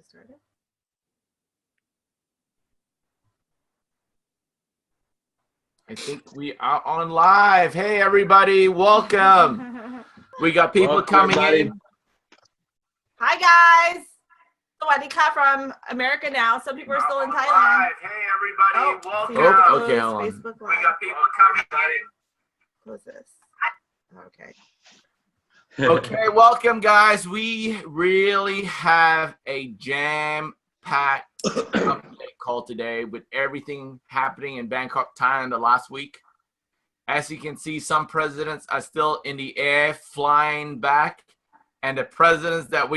it started? I think we are on live. Hey, everybody, welcome. We got people coming in. Hi, guys. Sawadika from America now. Some people are still in Thailand. Live. Hey, everybody, welcome. Okay, hold on. Facebook We Live. got people coming in. Close this. Okay. Okay, welcome, guys. We really have a jam-packed update call today with everything happening in Bangkok, Thailand the last week. As you can see, some presidents are still in the air flying back, and the presidents that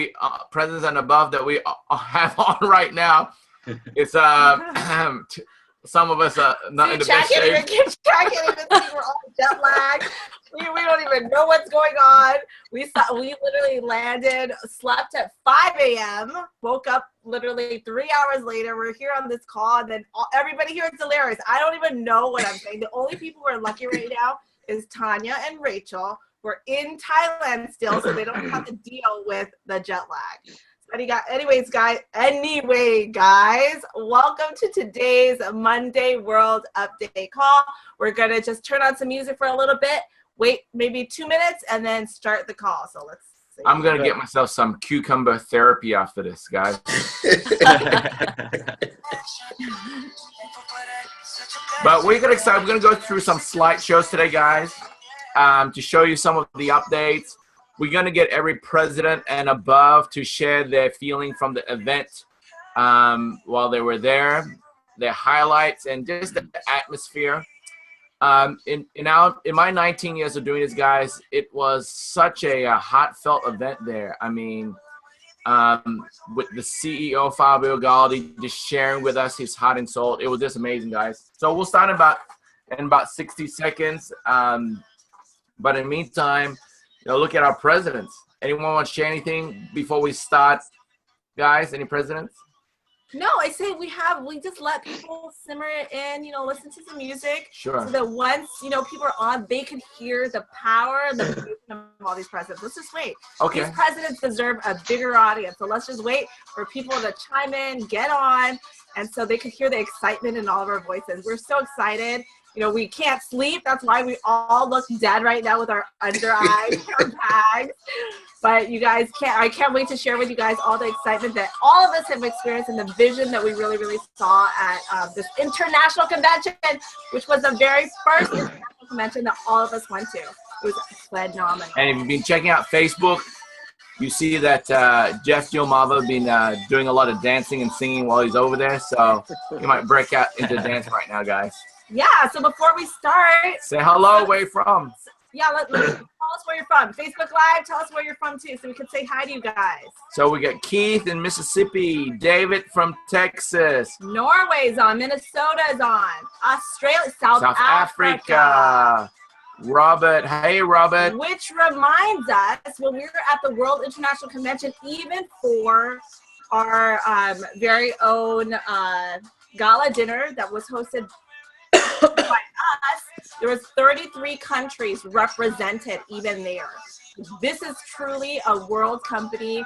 presidents and above that we have on right now, it's some of us are not in the best shape. I can't even see. We're all jet lagged. We don't even know what's going on. We literally landed, slept at 5 a.m., woke up literally 3 hours later. We're here on this call, and then everybody here is hilarious. I don't even know what I'm saying. The only people who are lucky right now is Tanya and Rachel. We're in Thailand still, so they don't have to deal with the jet lag. Anyway, guys, welcome to today's Monday World Update call. We're going to just turn on some music for a little bit, wait maybe 2 minutes, and then start the call. So let's see. I'm going to get myself some cucumber therapy after this, guys. But we're going to go through some slideshows today, guys, to show you some of the updates. We're going to get every president and above to share their feeling from the event while they were there, their highlights, and just the atmosphere. In my 19 years of doing this, guys, it was such a heartfelt event there. I mean, with the CEO, Fabio Galdi, just sharing with us his heart and soul. It was just amazing, guys. So we'll start in about 60 seconds. But in the meantime, look at our presidents. Anyone want to share anything before we start, guys? Any presidents? No, I say we just let people simmer it in, listen to some music. Sure. So that once, people are on, they can hear the power and the vision of all these presidents. Let's just wait. Okay. These presidents deserve a bigger audience. So let's just wait for people to chime in, get on, and so they can hear the excitement in all of our voices. We're so excited. We can't sleep. That's why we all look dead right now with our under eyes, our bags. But you guys I can't wait to share with you guys all the excitement that all of us have experienced and the vision that we really, really saw at this international convention, which was the very first international convention that all of us went to. It was phenomenal. And if you've been checking out Facebook, you see that Jeff Gilmava has been doing a lot of dancing and singing while he's over there. So you might break out into dance right now, guys. Yeah, so before we start, say hello, where you from? Yeah, tell us where you're from. Facebook Live, tell us where you're from too, so we can say hi to you guys. So we got Keith in Mississippi, David from Texas. Norway's on, Minnesota's on, Australia, South Africa. Robert, hey Robert. Which reminds us, when we were at the World International Convention, even for our very own gala dinner that was hosted by us, there was 33 countries represented even there. This is truly a world company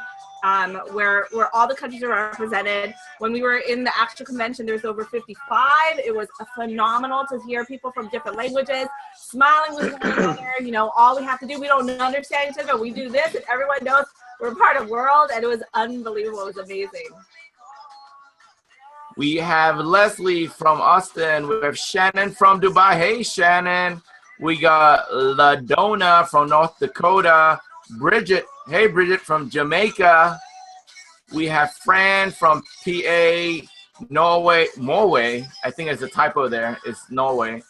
where all the countries are represented. When we were in the actual convention, there's over 55. It was phenomenal to hear people from different languages smiling with one another. All we have to do, we don't understand each other, but we do this and everyone knows we're part of the world, and it was unbelievable. It was amazing. We have Leslie from Austin. We have Shannon from Dubai. Hey, Shannon. We got LaDonna from North Dakota. Bridget. Hey, Bridget from Jamaica. We have Fran from PA, Norway. I think there's a typo there. It's Norway.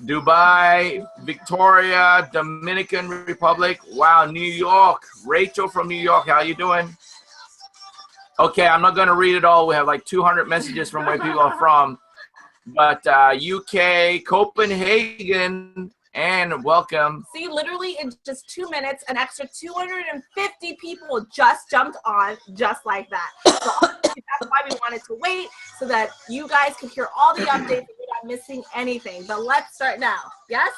Dubai, Victoria, Dominican Republic. Wow, New York. Rachel from New York. How you doing? Okay, I'm not going to read it all. We have like 200 messages from where people are from. But UK, Copenhagen, and welcome. See, literally in just 2 minutes, an extra 250 people just jumped on just like that. So that's why we wanted to wait, so that you guys could hear all the updates and you're not missing anything. But let's start now. Yes?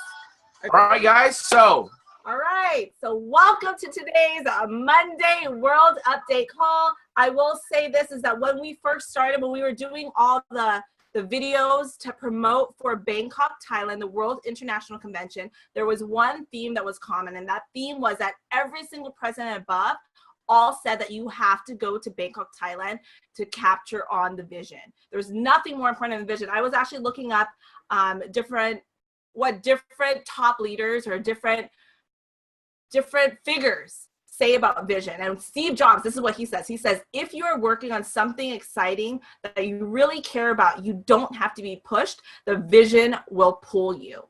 All right, guys. So All right, so welcome to today's Monday World Update call. I will say this is that when we first started, when we were doing all the videos to promote for Bangkok, Thailand, the World International Convention, there was one theme that was common, and that theme was that every single president above all said that you have to go to Bangkok, Thailand to capture on the vision. There's nothing more important than the vision. I was actually looking up different top leaders or different figures say about vision. And Steve Jobs, this is what he says. He says, if you're working on something exciting that you really care about, you don't have to be pushed. The vision will pull you.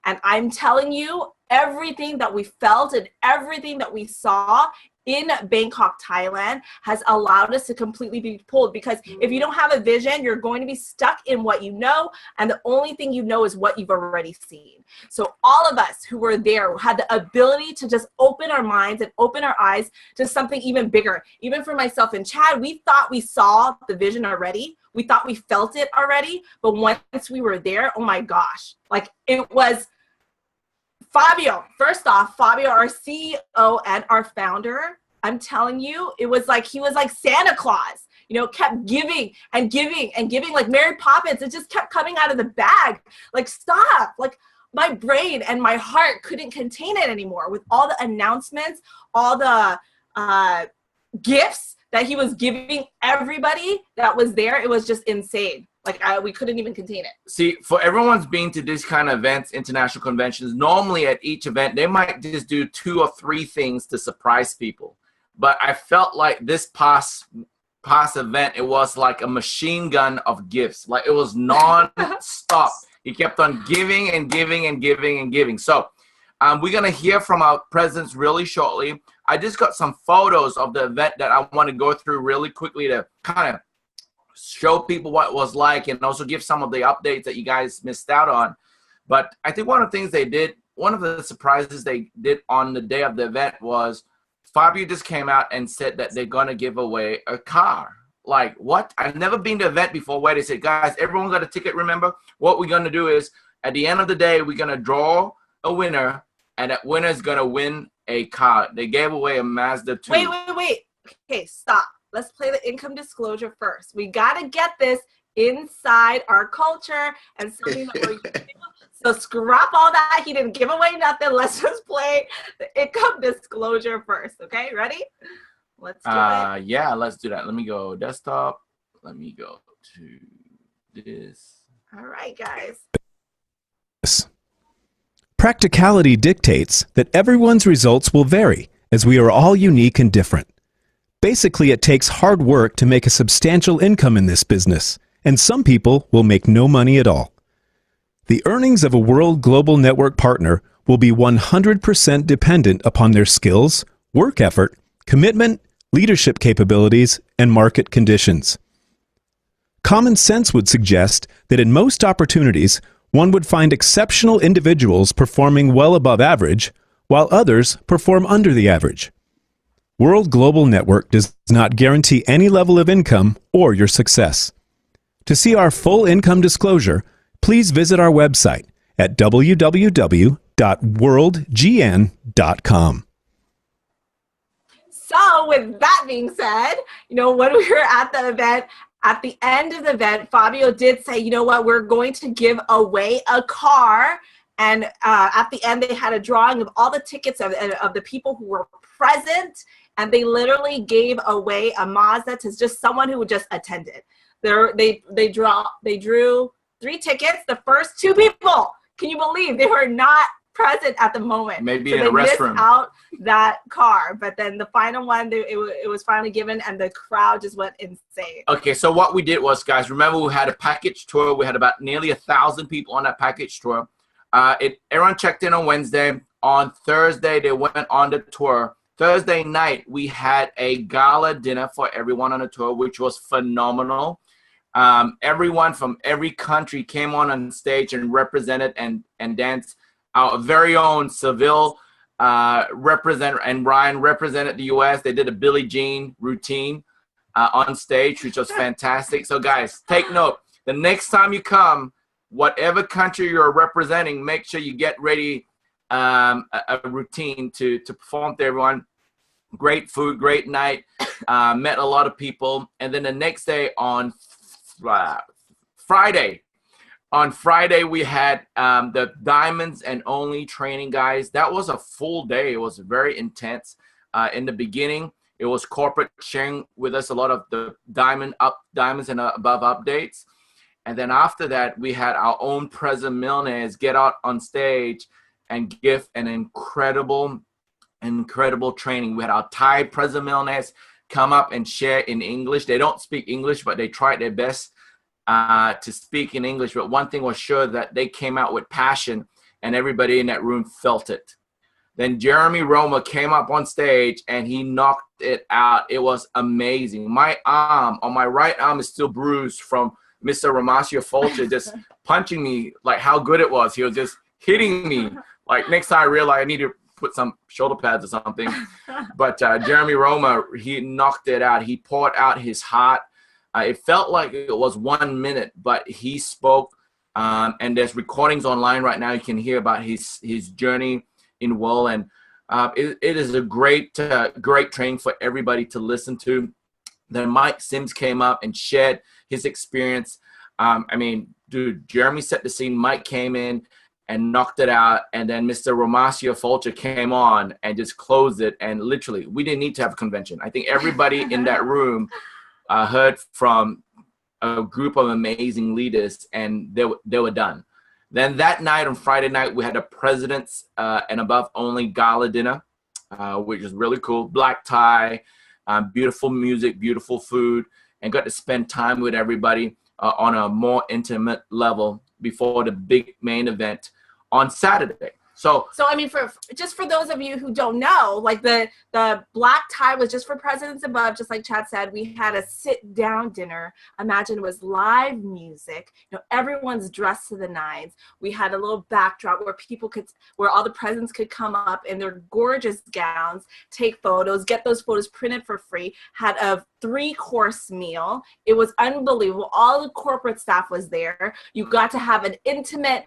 And I'm telling you, everything that we felt and everything that we saw in Bangkok, Thailand has allowed us to completely be pulled, because if you don't have a vision, you're going to be stuck in what you know, and the only thing you know is what you've already seen. So all of us who were there had the ability to just open our minds and open our eyes to something even bigger. Even for myself and Chad, we thought we saw the vision already. We thought we felt it already, but once we were there, oh my gosh, like it was Fabio. First off, Fabio, our CEO and our founder, I'm telling you, it was like he was like Santa Claus, you know, kept giving and giving and giving like Mary Poppins. It just kept coming out of the bag. Like, stop. Like, my brain and my heart couldn't contain it anymore with all the announcements, all the gifts that he was giving everybody that was there. It was just insane. Like, we couldn't even contain it. See, for everyone's been to this kind of events, international conventions, normally at each event, they might just do 2 or 3 things to surprise people. But I felt like this past event, it was like a machine gun of gifts. Like, it was non-stop. He kept on giving and giving and giving and giving. So we're going to hear from our presidents really shortly. I just got some photos of the event that I want to go through really quickly to kind of show people what it was like, and also give some of the updates that you guys missed out on. But I think one of the things they did, one of the surprises they did on the day of the event was Fabio just came out and said that they're going to give away a car. Like, what? I've never been to an event before where they said, guys, everyone got a ticket, remember? What we're going to do is, at the end of the day, we're going to draw a winner, and that winner is going to win a car. They gave away a Mazda 2. Wait. Okay, stop. Let's play the income disclosure first. We got to get this inside our culture and something that we're used to. So scrap all that. He didn't give away nothing. Let's just play the income disclosure first. Okay, ready? Let's do it. Yeah, let's do that. Let me go desktop. Let me go to this. All right, guys. Practicality dictates that everyone's results will vary, as we are all unique and different. Basically, it takes hard work to make a substantial income in this business, and some people will make no money at all. The earnings of a World Global Network partner will be 100% dependent upon their skills, work effort, commitment, leadership capabilities, and market conditions. Common sense would suggest that in most opportunities, one would find exceptional individuals performing well above average, while others perform under the average. World Global Network does not guarantee any level of income or your success. To see our full income disclosure, please visit our website at www.worldgn.com. So with that being said, you know, when we were at the event, at the end of the event, Fabio did say, you know what, we're going to give away a car. And at the end, they had a drawing of all the tickets of the people who were present. And they literally gave away a Mazda to just someone who just attended. They drew 3 tickets. The first 2 people, can you believe, they were not present at the moment? Maybe so in a they missed restroom. out that car. But then the final one, it was finally given, and the crowd just went insane. Okay, so what we did was, guys, remember we had a package tour. We had about nearly 1,000 people on that package tour. Everyone checked in on Wednesday. On Thursday, they went on the tour. Thursday night, we had a gala dinner for everyone on the tour, which was phenomenal. Everyone from every country came on stage and represented and danced. Our very own Seville representative and Ryan represented the U.S. They did a Billie Jean routine on stage, which was fantastic. So, guys, take note. The next time you come, whatever country you're representing, make sure you get ready a routine to perform to everyone. Great food, great night. Met a lot of people, and then the next day on Friday. On Friday, we had the Diamonds and Only training, guys. That was a full day. It was very intense. In the beginning, it was corporate sharing with us a lot of the diamonds and above updates. And then after that, we had our own president millionaires get out on stage and give an incredible training. We had our Thai president millionaires come up and share in English. They don't speak English, but they tried their best to speak in English. But one thing was sure, that they came out with passion, and everybody in that room felt it. Then Jeremy Roma came up on stage and he knocked it out. It was amazing. My arm, on my right arm, is still bruised from Mr. Romasio Fulcher just punching me, like how good it was. He was just hitting me. Like next time I realized I need to put some shoulder pads or something. But Jeremy Roma, he knocked it out. He poured out his heart. It felt like it was 1 minute, but he spoke. And there's recordings online right now. You can hear about his journey in WOR, and it is a great training for everybody to listen to. Then Mike Sims came up and shared his experience. I mean, dude, Jeremy set the scene. Mike came in and knocked it out, and then Mr. Romasio Fulcher came on and just closed it. And literally, we didn't need to have a convention. I think everybody in that room heard from a group of amazing leaders, and they were done. Then that night, on Friday night, we had a Presidents and Above Only gala dinner, which was really cool. Black tie, beautiful music, beautiful food, and got to spend time with everybody on a more intimate level before the big main event on Saturday. So I mean, just for those of you who don't know, like the black tie was just for Presidents Above, just like Chad said. We had a sit-down dinner. Imagine it was live music. You know, everyone's dressed to the nines. We had a little backdrop where all the presidents could come up in their gorgeous gowns, take photos, get those photos printed for free. Had a 3-course meal. It was unbelievable. All the corporate staff was there. You got to have an intimate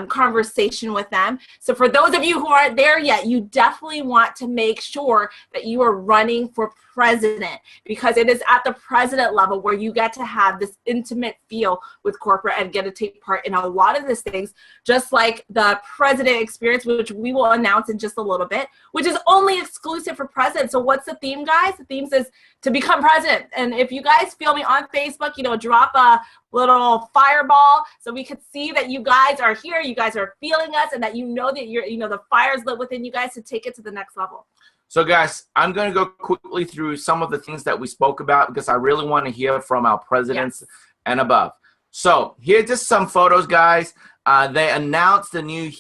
conversation with them. So for those of you who aren't there yet, you definitely want to make sure that you are running for president, because it is at the president level where you get to have this intimate feel with corporate and get to take part in a lot of these things, just like the president experience, which we will announce in just a little bit, which is only exclusive for president. So what's the theme, guys? The theme says to become president. And if you guys feel me on Facebook, you know, drop a little fireball so we could see that you guys are here, you guys are feeling us, and that you know that you're, you know, the fire's lit within you guys to take it to the next level. So guys, I'm going to go quickly through some of the things that we spoke about, because I really want to hear from our presidents and above. So here's just some photos, guys. They announced the new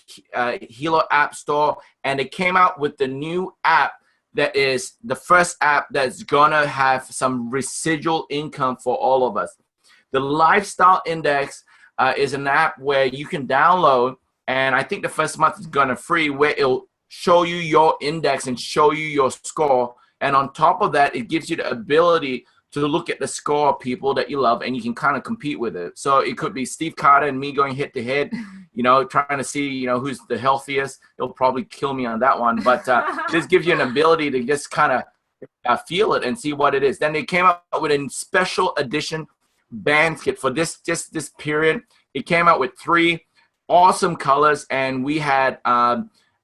Hilo App Store, and they came out with the new app that is the first app that's going to have some residual income for all of us. The Lifestyle Index is an app where you can download, and I think the first month is going to free, where it'll show you your index and show you your score. And on top of that, it gives you the ability to look at the score of people that you love, and you can kind of compete with it. So it could be Steve Carter and me going head to head, you know, trying to see, you know, who's the healthiest. He'll probably kill me on that one, but this gives you an ability to just kind of feel it and see what it is. Then they came up with a special edition band kit for this period. It came out with 3 awesome colors, and we had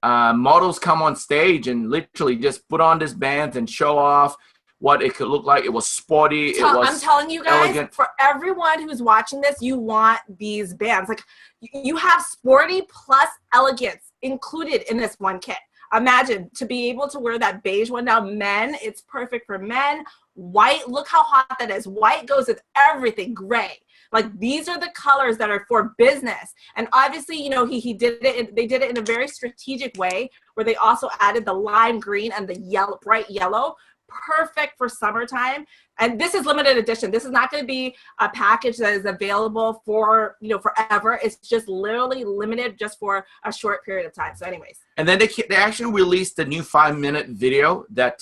models come on stage and literally just put on this band and show off what it could look like. It was sporty. I'm telling you guys, elegant. For everyone who's watching this, you want these bands. Like, you have sporty plus elegance included in this one kit. Imagine to be able to wear that beige one. Now, men, it's perfect for men. White, look how hot that is. White goes with everything. Gray. Like, these are the colors that are for business. And obviously, you know, they did it in a very strategic way, where they also added the lime green and the yellow, bright yellow. Perfect for summertime. And this is limited edition. This is not going to be a package that is available for, you know, forever. It's just literally limited just for a short period of time. So anyways. And then they actually released a new 5-minute video that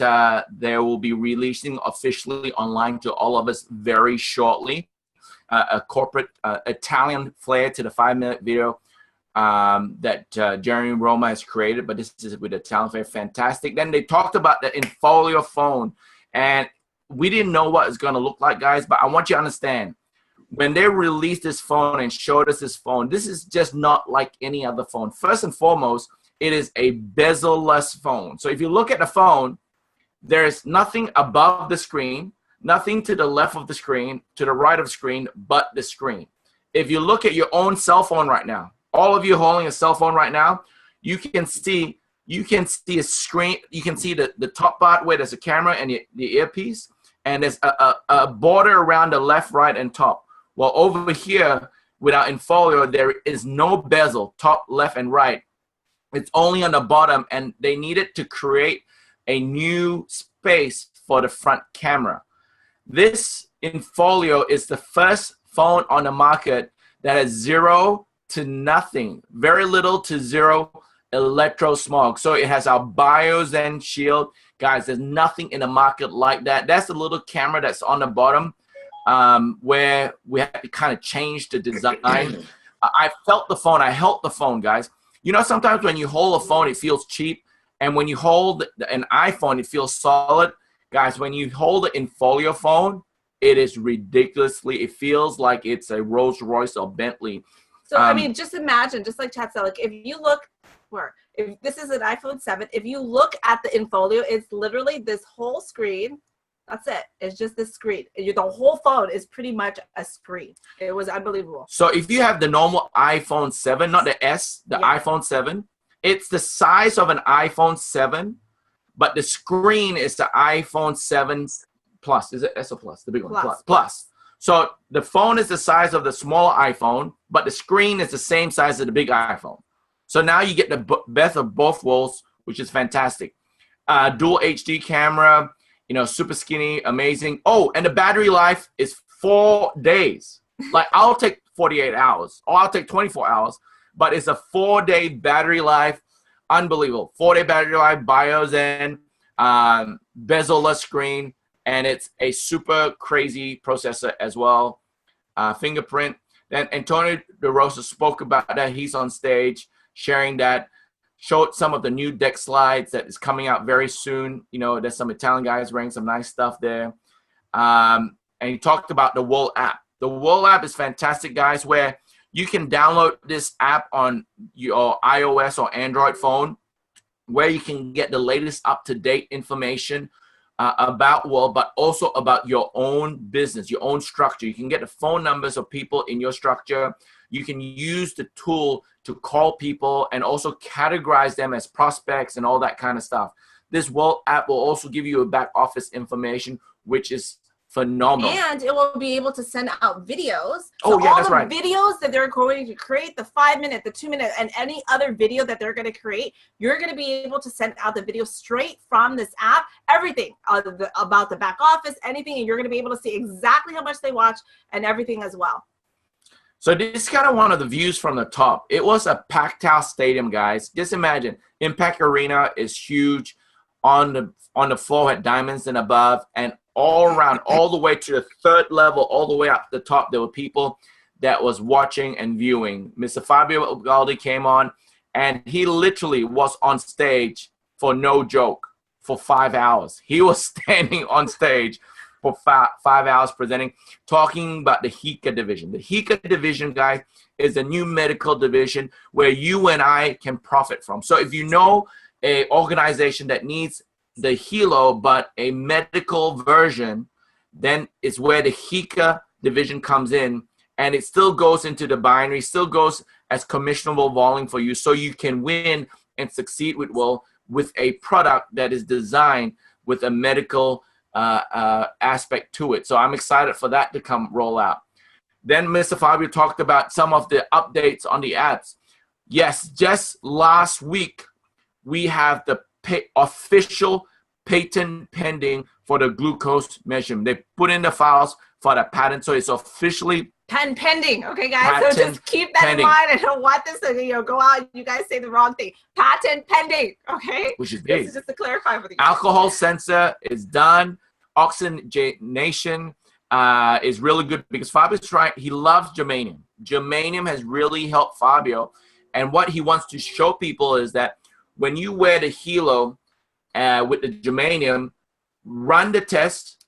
they will be releasing officially online to all of us very shortly. A corporate Italian flair to the 5-minute video. that Jeremy Roma has created, but this is with a talent fair. Fantastic. Then they talked about the INFOLIO phone, and we didn't know what it's going to look like, guys, but I want you to understand, when they released this phone and showed us this phone, this is just not like any other phone. First and foremost, it is a bezel-less phone. So if you look at the phone, there's nothing above the screen, nothing to the left of the screen, to the right of the screen, but the screen. If you look at your own cell phone right now, all of you holding a cell phone right now, you can see a screen. You can see the top part where there's a camera and the earpiece, and there's a border around the left, right, and top. Well, over here, without INFOLIO, there is no bezel, top, left, and right. It's only on the bottom, and they needed to create a new space for the front camera. This INFOLIO is the first phone on the market that has 0 to nothing, very little to zero electrosmog. So it has our BioZen shield. Guys, there's nothing in the market like that. That's the little camera that's on the bottom, where we have to kind of change the design. I felt the phone. I held the phone, guys. You know, sometimes when you hold a phone, it feels cheap. And when you hold an iPhone, it feels solid. Guys, when you hold an INFOLIO phone, it is ridiculously, it feels like it's a Rolls Royce or Bentley. So, I mean, just imagine, just like Chad said, like if you look, if this is an iPhone 7, if you look at the INFOLIO, it's literally this whole screen. That's it. It's just this screen. The whole phone is pretty much a screen. It was unbelievable. So if you have the normal iPhone 7, not the S, the iPhone 7, it's the size of an iPhone 7, but the screen is the iPhone 7 Plus. Is it S or Plus? The big one. Plus. So the phone is the size of the small iPhone, but the screen is the same size as the big iPhone. So now you get the best of both worlds, which is fantastic. Dual HD camera, you know, super skinny, amazing. Oh, and the battery life is 4 days. Like, I'll take 48 hours, or I'll take 24 hours, but it's a 4-day battery life. Unbelievable. 4-day battery life, BioZen, bezel-less screen, and it's a super crazy processor as well. Fingerprint. Then Antonio DeRosa spoke about that. He's on stage sharing that. Showed some of the new deck slides that is coming out very soon. You know, there's some Italian guys wearing some nice stuff there. And he talked about the WOR app. The WOR app is fantastic, guys, where you can download this app on your iOS or Android phone, where you can get the latest up-to-date information about WOR, but also about your own business, your own structure. You can get the phone numbers of people in your structure. You can use the tool to call people and also categorize them as prospects and all that kind of stuff. This WOR app will also give you a back office information, which is phenomenal. And it will be able to send out videos. So that's right. Videos that they're going to create, the 5-minute, the 2-minute, and any other video that they're going to create, you're going to be able to send out the video straight from this app, everything about the back office, anything, and you're going to be able to see exactly how much they watch and everything as well. So this is kind of one of the views from the top. It was a packed house stadium, guys. Just imagine, Impact Arena is huge on the floor at Diamonds and above, and all around, all the way to the 3rd level, all the way up the top, there were people that was watching and viewing. Mr. Fabio Galdi came on, and he literally was on stage, for no joke, for 5 hours. He was standing on stage for 5 hours presenting, talking about the HICA division. The HICA division, guys, is a new medical division where you and I can profit from. So if you know an organization that needs the Hilo, but a medical version, then it's where the HICA division comes in, and it still goes into the binary, still goes as commissionable volume for you, so you can win and succeed with a product that is designed with a medical aspect to it. So I'm excited for that to roll out. Then Mr. Fabio talked about some of the updates on the apps. Yes, just last week, we have the official patent pending for the glucose measurement. They put in the files for the patent, so it's officially pending. Okay, guys, so just keep that in mind. I don't want this to go out and you guys say the wrong thing. Patent pending, okay? Which is big. This is just to clarify with you. Alcohol sensor is done. Oxygenation is really good because Fabio's right. He loves germanium. Germanium has really helped Fabio And what he wants to show people is that when you wear the helo with the germanium, run the test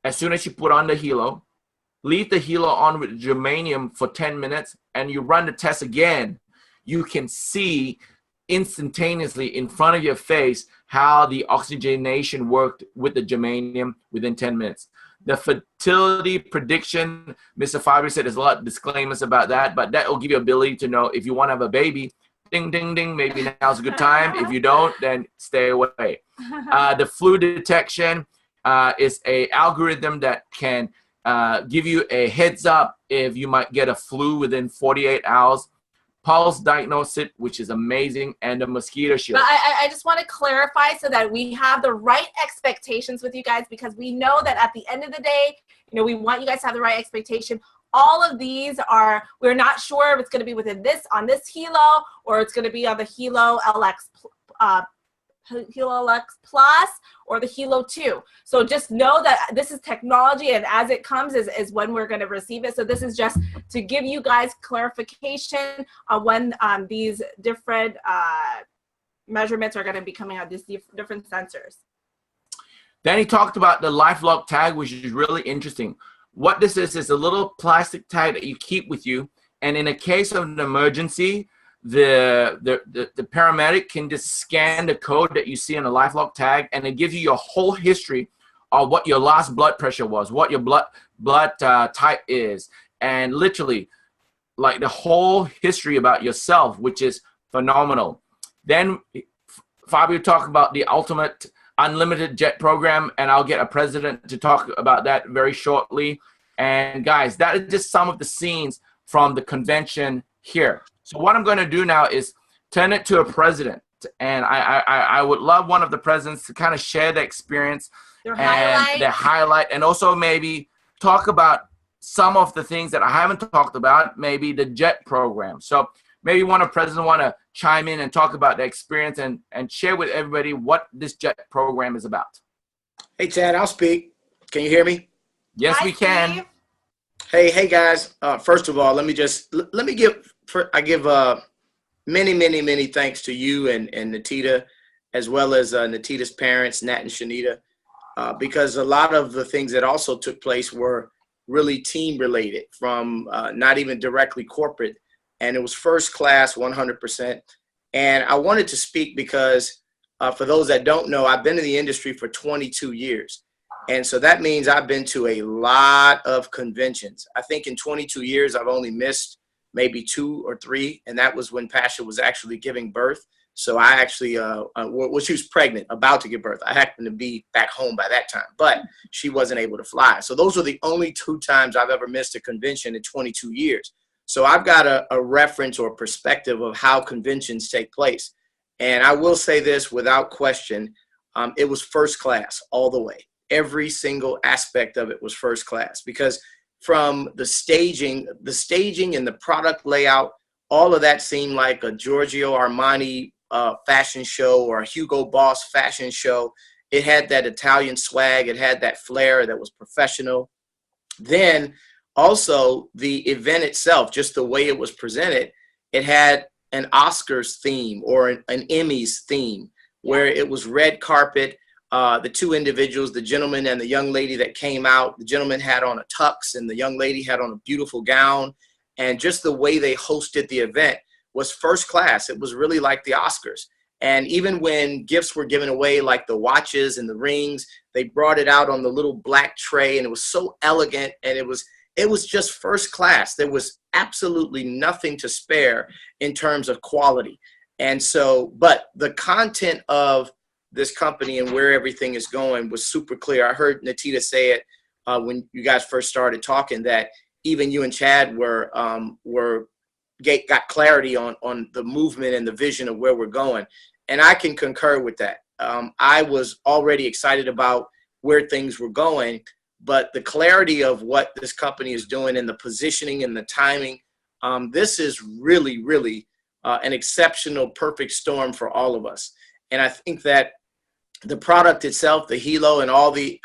as soon as you put on the helo, leave the helo on with germanium for 10 minutes, and you run the test again. You can see instantaneously in front of your face how the oxygenation worked with the germanium within 10 minutes. The fertility prediction, Mr. Fabio said there's a lot of disclaimers about that, but that will give you ability to know if you want to have a baby, ding, ding, ding, maybe now's a good time. If you don't, then stay away. The flu detection is a algorithm that can give you a heads up if you might get a flu within 48 hours. Pulse diagnose it, which is amazing, and the mosquito shield. But I just want to clarify so that we have the right expectations with you guys, because we know that at the end of the day, you know, we want you guys to have the right expectation. All of these are, we're not sure if it's going to be within this, on this helo, or it's going to be on the helo LX Plus or the Helo 2. So just know that this is technology, and as it comes is when we're going to receive it. So this is just to give you guys clarification on when these different measurements are going to be coming out, these different sensors. Then he talked about the LifeLock tag, which is really interesting. What this is a little plastic tag that you keep with you, and in a case of an emergency, the paramedic can just scan the code that you see on the LifeLock tag, and it gives you your whole history of what your last blood pressure was, what your blood type is, and literally like the whole history about yourself, which is phenomenal. Then Fabio talked about the ultimate unlimited jet program, and I'll get a president to talk about that very shortly. And guys, that is just some of the scenes from the convention here. So what I'm going to do now is turn it to a president, and I would love one of the presidents to kind of share the experience, Their highlight, and also maybe talk about some of the things that I haven't talked about, maybe the jet program. So maybe one of the presidents want to chime in and talk about the experience and share with everybody what this jet program is about. Hey, Chad, I'll speak. Can you hear me? Yes, Hi, we can. Steve. Hey guys. First of all, let me give many thanks to you and Natita, as well as Natita's parents, Nat and Shanita, because a lot of the things that also took place were really team related, from not even directly corporate, and it was first class 100%. And I wanted to speak because for those that don't know, I've been in the industry for 22 years. And so that means I've been to a lot of conventions. I think in 22 years, I've only missed maybe 2 or 3. And that was when Pasha was actually giving birth. So I actually, she was pregnant, about to give birth. I happened to be back home by that time, but she wasn't able to fly. So those were the only 2 times I've ever missed a convention in 22 years. So I've got a reference or perspective of how conventions take place. And I will say this without question, it was first class all the way. Every single aspect of it was first class, because from the staging and the product layout, all of that seemed like a Giorgio Armani fashion show or a Hugo Boss fashion show. It had that Italian swag. It had that flair that was professional. Then also the event itself, just the way it was presented, it had an Oscars theme or an Emmys theme, where it was red carpet. The 2 individuals, the gentleman and the young lady that came out, the gentleman had on a tux and the young lady had on a beautiful gown. And just the way they hosted the event was first class. It was really like the Oscars. And even when gifts were given away, like the watches and the rings, they brought it out on the little black tray, and it was so elegant, and it was just first class. There was absolutely nothing to spare in terms of quality. And so, but the content of this company and where everything is going was super clear. I heard Natita say it when you guys first started talking, that even you and Chad got clarity on the movement and the vision of where we're going. And I can concur with that. I was already excited about where things were going, but the clarity of what this company is doing and the positioning and the timing, this is really, really an exceptional, perfect storm for all of us. And I think that the product itself, the Helo, and all the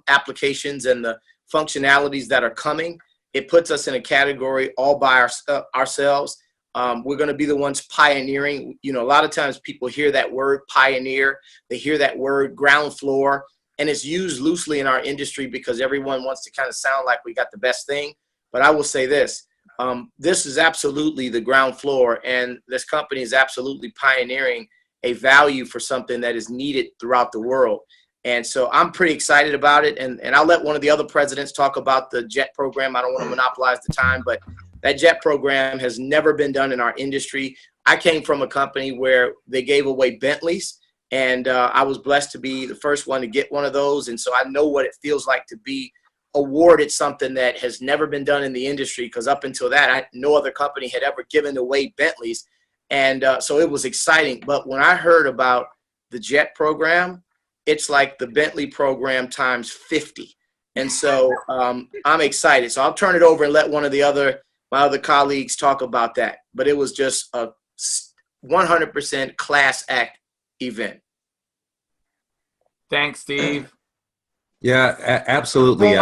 applications and the functionalities that are coming, it puts us in a category all by ourselves. We're going to be the ones pioneering. You know, a lot of times people hear that word pioneer, they hear that word ground floor, and it's used loosely in our industry because everyone wants to kind of sound like we got the best thing. But I will say this, this is absolutely the ground floor, and this company is absolutely pioneering a value for something that is needed throughout the world. And so I'm pretty excited about it. And I'll let one of the other presidents talk about the JET program. I don't want to monopolize the time, but that JET program has never been done in our industry. I came from a company where they gave away Bentleys, and I was blessed to be the first one to get one of those. And so I know what it feels like to be awarded something that has never been done in the industry, because up until that, no other company had ever given away Bentleys. And so it was exciting. But when I heard about the JET program, it's like the Bentley program times 50. And so I'm excited. So I'll turn it over and let one of my other colleagues talk about that. But it was just a 100% class act event. Thanks, Steve. Yeah, absolutely.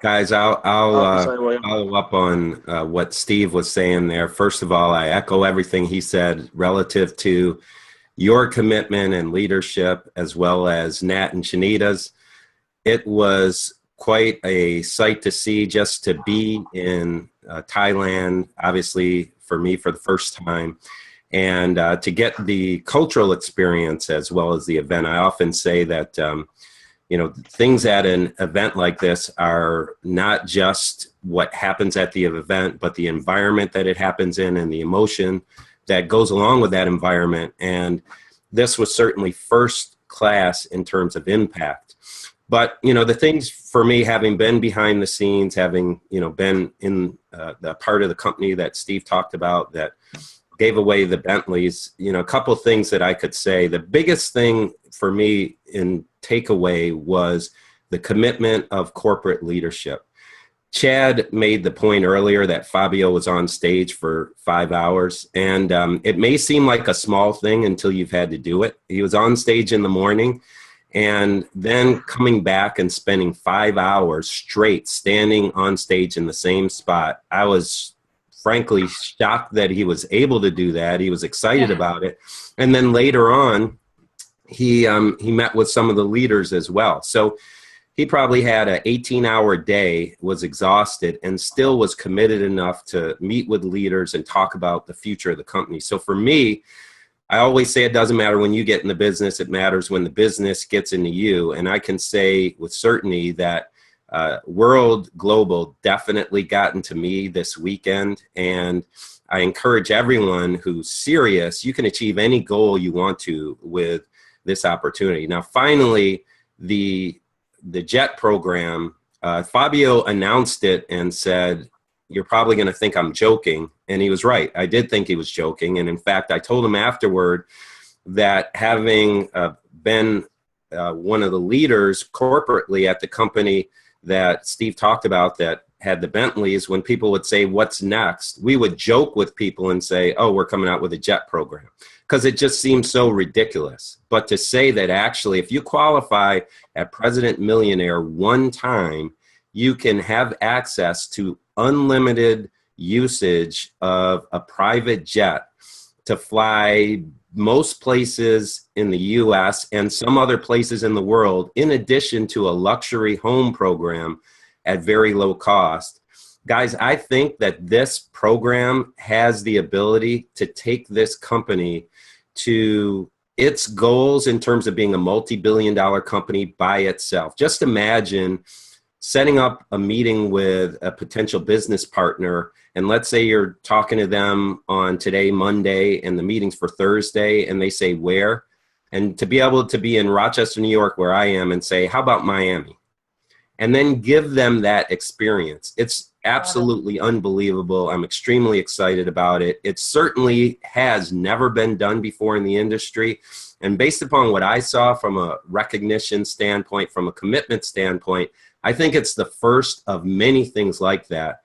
Guys, I'll William. follow up on what Steve was saying there. First of all, I echo everything he said relative to your commitment and leadership, as well as Nat and Shanita's. It was quite a sight to see, just to be in Thailand, obviously for me for the first time, and to get the cultural experience as well as the event. I often say that you know, things at an event like this are not just what happens at the event, but the environment that it happens in and the emotion that goes along with that environment. And this was certainly first class in terms of impact. But, you know, the things for me, having been behind the scenes, having, you know, been in the part of the company that Steve talked about that gave away the Bentleys, you know, a couple of things that I could say. The biggest thing for me in takeaway was the commitment of corporate leadership. Chad made the point earlier that Fabio was on stage for 5 hours, and it may seem like a small thing until you've had to do it. He was on stage in the morning, and then coming back and spending 5 hours straight standing on stage in the same spot. I was frankly shocked that he was able to do that. He was excited about it. And then later on, he met with some of the leaders as well. So he probably had an 18-hour day, was exhausted, and still was committed enough to meet with leaders and talk about the future of the company. So for me, I always say it doesn't matter when you get in the business, it matters when the business gets into you. And I can say with certainty that World Global definitely got into me this weekend. And I encourage everyone who's serious, you can achieve any goal you want to with this opportunity. Now, finally, the JET program, Fabio announced it and said, "You're probably going to think I'm joking." And he was right. I did think he was joking. And in fact, I told him afterward that having been one of the leaders corporately at the company that Steve talked about that had the Bentleys, when people would say, "What's next?" we would joke with people and say, "Oh, we're coming out with a JET program," because it just seems so ridiculous. But to say that actually, if you qualify at President Millionaire one time, you can have access to unlimited usage of a private jet to fly most places in the US and some other places in the world, in addition to a luxury home program at very low cost. Guys, I think that this program has the ability to take this company to its goals in terms of being a multi-billion-dollar company by itself. Just imagine setting up a meeting with a potential business partner, and let's say you're talking to them on today, Monday, and the meeting's for Thursday, and they say, "Where?" And to be able to be in Rochester, New York, where I am, and say, "How about Miami?" And then give them that experience. It's absolutely unbelievable. I'm extremely excited about it. It certainly has never been done before in the industry. And based upon what I saw from a recognition standpoint, from a commitment standpoint, I think it's the first of many things like that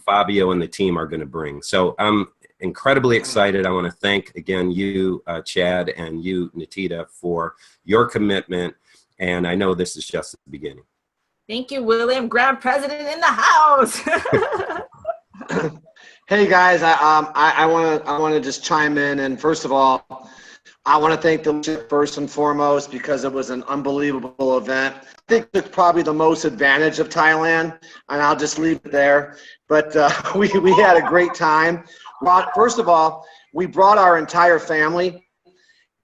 Fabio and the team are going to bring. So I'm incredibly excited. I want to thank again you, Chad, and you, Natita, for your commitment. And I know this is just the beginning. Thank you, William. Grand President in the house. Hey guys, I want to just chime in, and first of all, I want to thank the leadership first and foremost because it was an unbelievable event. I think took probably the most advantage of Thailand, and I'll just leave it there. But we had a great time. First of all, we brought our entire family,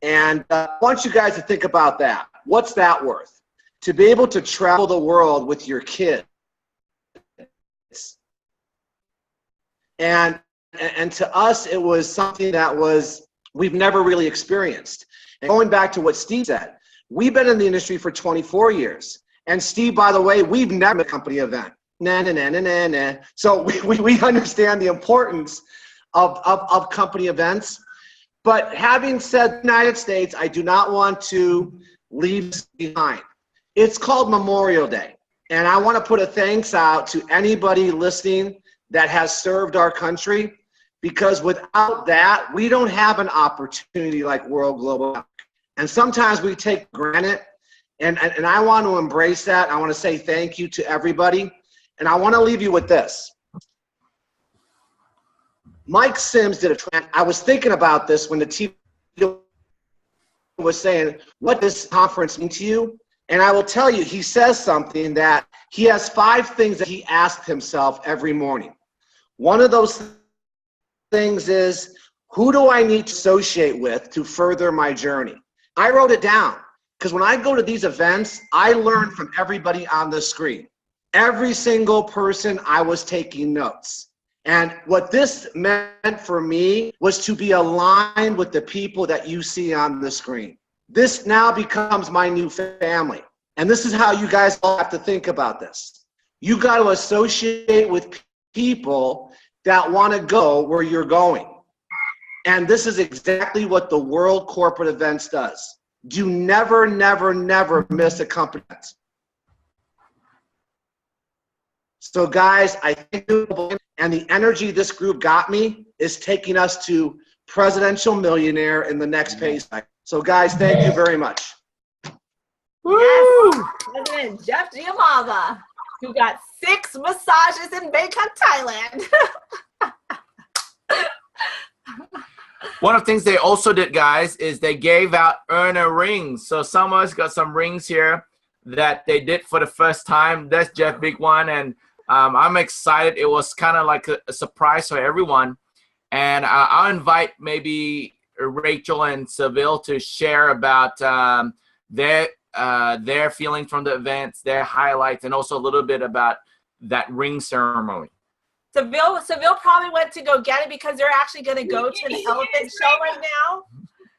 and I want you guys to think about that. What's that worth? To be able to travel the world with your kids. And to us, it was something that we've never really experienced. And going back to what Steve said, we've been in the industry for 24 years. And Steve, by the way, we've never been a company event. So we understand the importance of company events. But having said the United States, I do not want to leave this behind. It's called Memorial Day. And I want to put a thanks out to anybody listening that has served our country, because without that, we don't have an opportunity like World Global. And sometimes we take granted, and I want to embrace that. I want to say thank you to everybody. And I want to leave you with this. Mike Sims did I was thinking about this when the TV was saying, what does this conference mean to you? And I will tell you, he says something that he has 5 things that he asked himself every morning. One of those things is, who do I need to associate with to further my journey? I wrote it down because when I go to these events, I learn from everybody on the screen. Every single person, I was taking notes. And what this meant for me was to be aligned with the people that you see on the screen. This now becomes my new family. And this is how you guys all have to think about this. You got to associate with people that want to go where you're going. And this is exactly what the World Corporate Events does. Do never, never, never miss a company event. So guys, I think, and the energy this group got me is taking us to presidential millionaire in the next phase. So guys, thank you very much. Yes, President Jeff Giamava, who got 6 massages in Bangkok, Thailand. One of the things they also did, guys, is they gave out earner rings. So some of us got some rings here that they did for the first time. That's Jeff big one, and I'm excited. It was kind of like a surprise for everyone. And I'll invite maybe Rachel and Seville to share about their feeling from the events, their highlights, and also a little bit about that ring ceremony. Seville probably went to go get it because they're actually going to go to an elephant show right now.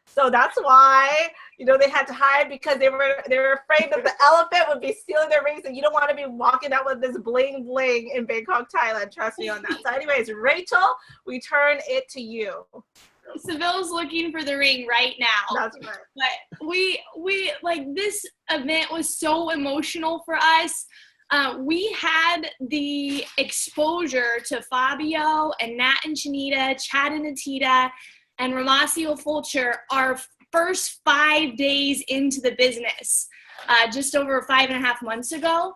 So that's why, they had to hide, because they were afraid that the elephant would be stealing their rings, and you don't want to be walking out with this bling bling in Bangkok, Thailand. Trust me on that. So anyways, Rachel, we turn it to you. Seville's looking for the ring right now. That's right. But we like, this event was so emotional for us. We had the exposure to Fabio and Nat and Shanita, Chad and Atita, and Ramasio Fulcher our first 5 days into the business, just over 5.5 months ago.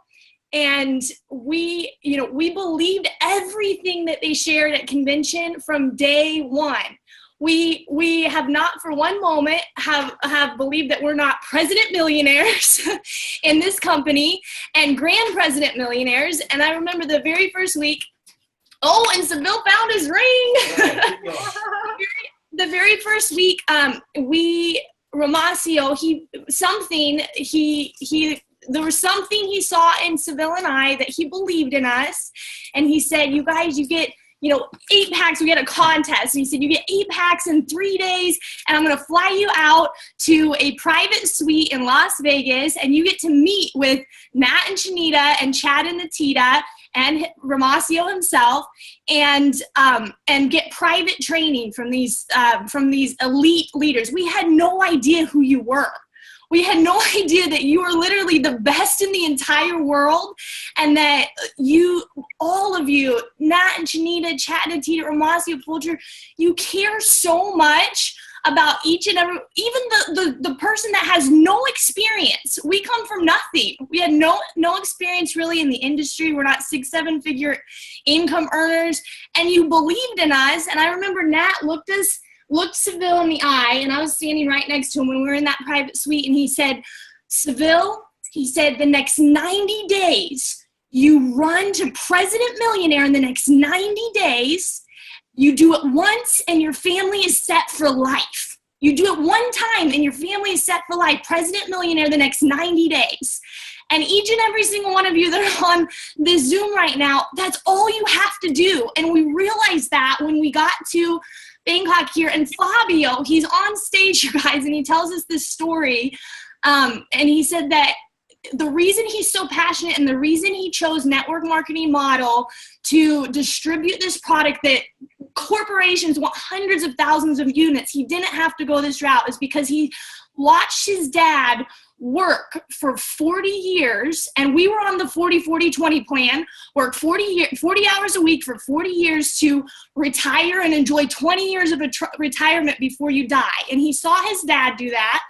And we believed everything that they shared at convention from day one. We have not for one moment have believed that we're not president millionaires in this company and grand president millionaires. And I remember the very first week, and Seville found his ring. The very first week, Ramasio, there was something he saw in Seville and I that he believed in us. And he said, you guys, you get 8 packs. We had a contest. And he said, you get 8 packs in 3 days, and I'm going to fly you out to a private suite in Las Vegas, and you get to meet with Nat and Shanita and Chad and Atita and Ramasio himself, and get private training from these elite leaders. We had no idea who you were. We had no idea that you were literally the best in the entire world, and that all of you, Nat and Shanita, Chad and Tita, Ramasio, Fulcher, you care so much about each and every, even the person that has no experience. We come from nothing. We had no experience really in the industry. We're not 6-7 figure income earners, and you believed in us. And I remember Nat looked Seville in the eye, and I was standing right next to him when we were in that private suite, and he said, Seville, he said, the next 90 days, you run to President Millionaire in the next 90 days. You do it once and your family is set for life. You do it one time and your family is set for life. President Millionaire the next 90 days. And each and every single one of you that are on this Zoom right now, that's all you have to do. And we realized that when we got to Bangkok here, and Fabio, he's on stage, you guys, and he tells us this story. And he said that the reason he's so passionate and the reason he chose network marketing model to distribute this product that corporations want hundreds of thousands of units, he didn't have to go this route, is because he watched his dad work for 40 years, and we were on the 40-40-20 plan, work 40 hours a week for 40 years to retire and enjoy 20 years of retirement before you die. And he saw his dad do that.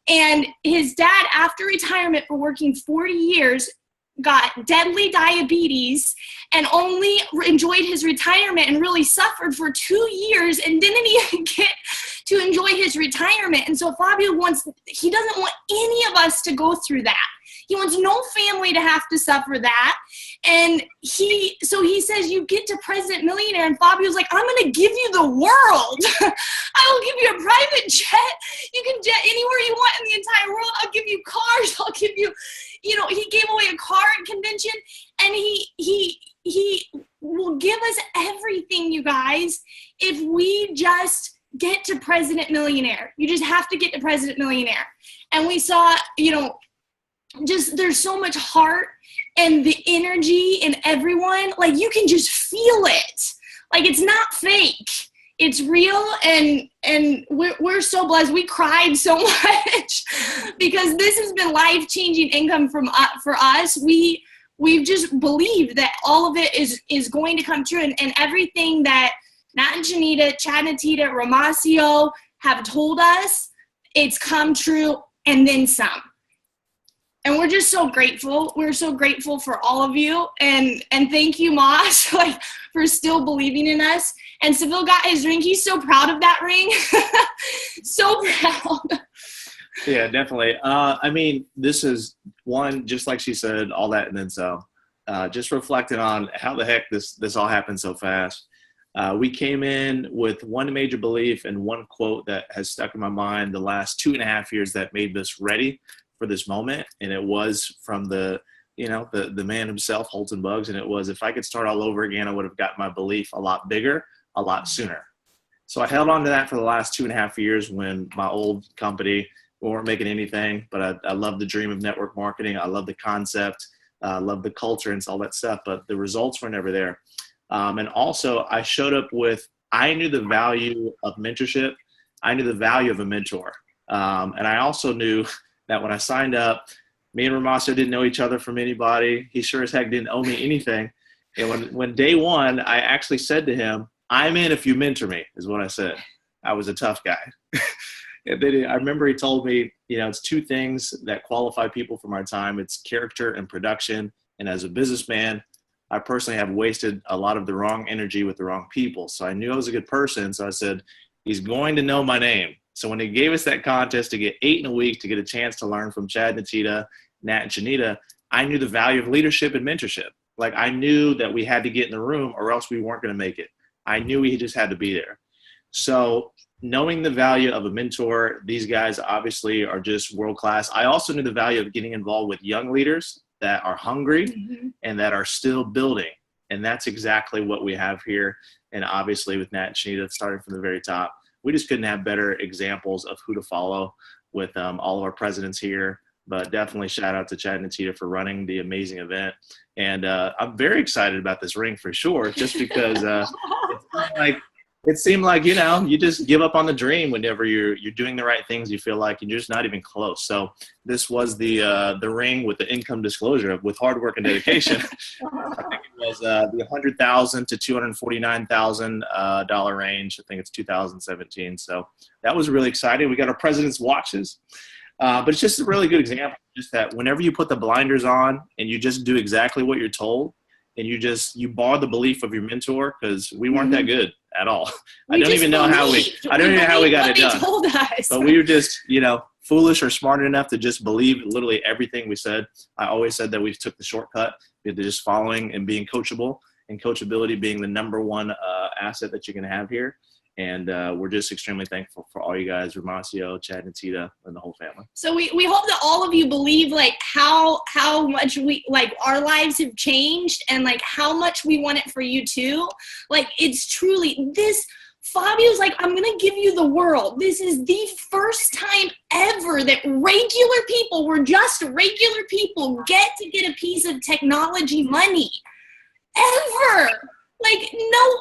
And his dad, after retirement for working 40 years, got deadly diabetes and only enjoyed his retirement and really suffered for 2 years and didn't even get to enjoy his retirement. And so Fabio he doesn't want any of us to go through that. He wants no family to have to suffer that. And so he says, you get to President Millionaire, and Fabio's like, I'm going to give you the world. I will give you a private jet. You can jet anywhere you want in the entire world. I'll give you cars. I'll give you, he gave away a car at convention, and he will give us everything, you guys, if we just get to President Millionaire. You just have to get to President Millionaire. And we saw, just there's so much heart and the energy in everyone. Like, you can just feel it. Like, it's not fake. It's real, and we're so blessed. We cried so much because this has been life-changing income for us. We've just believed that all of it is going to come true, and everything that Nat and Shanita, Chad and Tita, Ramasio have told us, it's come true and then some. And we're just so grateful. We're so grateful for all of you. And thank you, Moss, for still believing in us. And Seville got his ring. He's so proud of that ring. So proud. Yeah, definitely. I mean, this is one, just like she said, all that and then some. Just reflecting on how the heck this all happened so fast. We came in with one major belief and one quote that has stuck in my mind the last 2.5 years that made this ready for this moment. And it was from the man himself, Holton Bugs. And it was, if I could start all over again, I would have got my belief a lot bigger, a lot sooner. So I held on to that for the last 2.5 years when my old company, we weren't making anything, but I love the dream of network marketing. I love the concept, I love the culture and all that stuff, but the results were never there. And also I showed up I knew the value of mentorship. I knew the value of a mentor. And I also knew that when I signed up, me and Ramasso didn't know each other from anybody. He sure as heck didn't owe me anything. And when day one, I actually said to him, I'm in if you mentor me, is what I said. I was a tough guy. And then I remember he told me, it's 2 things that qualify people from our time. It's character and production. And as a businessman, I personally have wasted a lot of the wrong energy with the wrong people. So I knew I was a good person. So I said, he's going to know my name. So when he gave us that contest to get 8 in a week, to get a chance to learn from Chad and Tita, Nat and Shanita, I knew the value of leadership and mentorship. Like, I knew that we had to get in the room or else we weren't going to make it. I knew we just had to be there. So knowing the value of a mentor, these guys obviously are just world-class. I also knew the value of getting involved with young leaders that are hungry and that are still building. And that's exactly what we have here. And obviously with Nat and Shanita, starting from the very top, we just couldn't have better examples of who to follow with all of our presidents here. But definitely shout out to Chad and Tita for running the amazing event. And I'm very excited about this ring for sure, just because it's like it seemed like, you know, you just give up on the dream whenever you're doing the right things. You feel like you're just not even close. So this was the ring with the income disclosure with hard work and dedication. I think it was the $100,000 to $249,000 range. I think it's 2017. So that was really exciting. We got our president's watches. But it's just a really good example, just that whenever you put the blinders on and you just do exactly what you're told, and you borrow the belief of your mentor, because we weren't that good at all. I don't even know how we got it done. Told us. But we were just, you know, foolish or smart enough to just believe literally everything we said. I always said that we took the shortcut into just following and being coachable, and coachability being the number one asset that you're going to have here. And we're just extremely thankful for all you guys, Romacio, Chad, and Tita, and the whole family. So we hope that all of you believe like how much we like our lives have changed, and like how much we want it for you too. Like it's truly this. Fabio's like, I'm gonna give you the world. This is the first time ever that regular people, we're just regular people, get a piece of technology money. Ever. Like, no,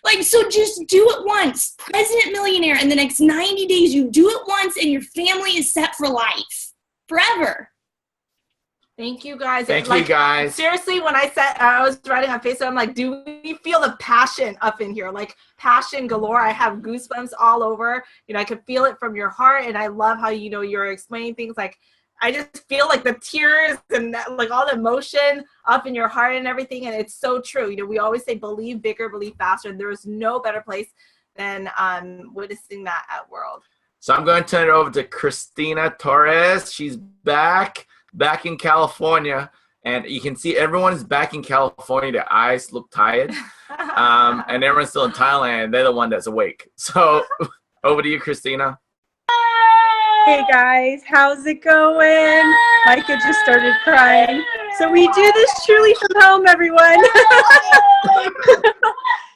like, so just do it once. President Millionaire in the next 90 days, you do it once and your family is set for life. Forever. Thank you guys. Thank you guys. Seriously, when I was writing on Facebook, I'm like, do we feel the passion up in here? Like passion galore. I have goosebumps all over. You know, I can feel it from your heart. And I love how, you know, you're explaining things like, I just feel like the tears and like all the emotion up in your heart and everything. And it's so true. You know, we always say, believe bigger, believe faster. And there is no better place than witnessing that at World. So I'm going to turn it over to Christina Torres. She's back in California. And you can see everyone is back in California. Their eyes look tired. And everyone's still in Thailand. They're the one that's awake. So over to you, Christina. Hey guys, how's it going? Micah just started crying. So we do this truly from home, everyone.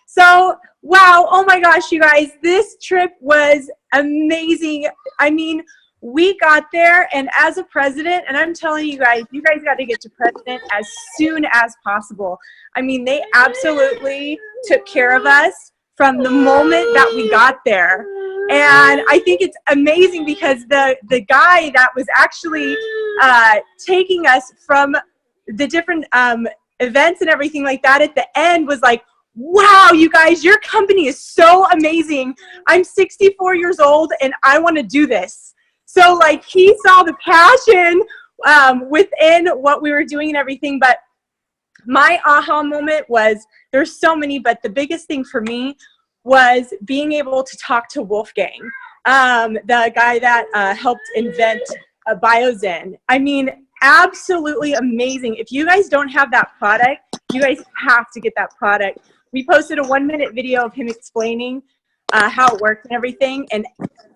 So, wow, oh my gosh, you guys, this trip was amazing. I mean, we got there, and as a president, and I'm telling you guys got to get to president as soon as possible. I mean, they absolutely took care of us from the moment that we got there. And I think it's amazing because the guy that was actually taking us from the different events and everything like that at the end was like, wow, you guys, your company is so amazing. I'm 64 years old and I want to do this. So like he saw the passion within what we were doing and everything. But my aha moment was, there's so many, but the biggest thing for me was being able to talk to Wolfgang, the guy that helped invent Biozen. I mean, absolutely amazing. If you guys don't have that product, you guys have to get that product. We posted a 1-minute video of him explaining how it worked and everything, and